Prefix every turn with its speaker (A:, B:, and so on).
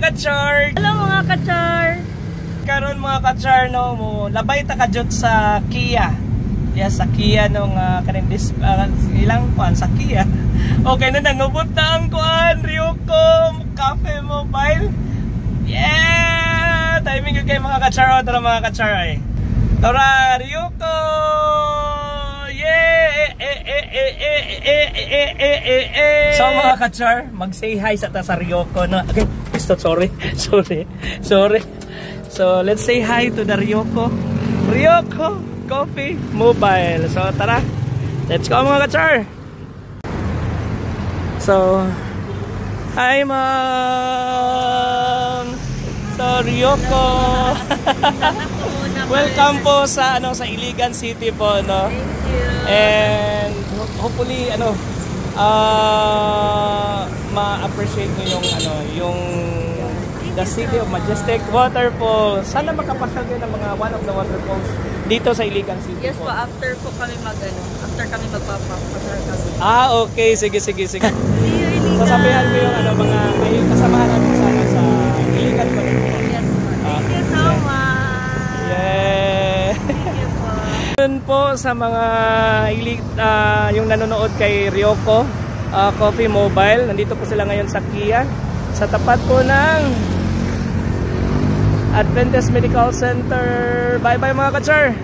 A: ka-char!
B: Hello mga ka-char!
A: Karon mga ka-char, no, mo labay ta kadjot sa Kia. Yes, sa Kia nung kaning ilang kuan sa Kia. Okay na nangubot na ang kuan Ryoko Cafe Mobile. Yeah! Timing yung kay mga ka-char, tara mga ka-char ay. Tara Ryoko! So mga ka-char, mag-say hi sa Ryoko no. Okay, sorry. So let's say hi to the Ryoko Coffee Mobile. So tara, let's go mga ka-char. So hi ma'am. So Ryoko. Welcome po sa sa Iligan City po, no.
B: Thank you.
A: And hopefully ma-appreciate niyo yung the City of Majestic Waterfall. Sana makapasyal kayo ng mga one of the waterfalls dito sa Iligan City.
B: Yes po, after kami magpapasyal kami.
A: Okay, sige.
B: See you, Iligan.
A: Sasabihan ko yung mga may kasamahan natin sana sa Iligan po.
B: Yes po. Thank you so much.
A: Yeah.
B: Thank you po.
A: Yun po sa mga yung nanonood kay Ryoko Coffee Mobile. Nandito po sila ngayon sa Kia. Sa tapat po ng Adventist Medical Center. Bye bye mga ka-char.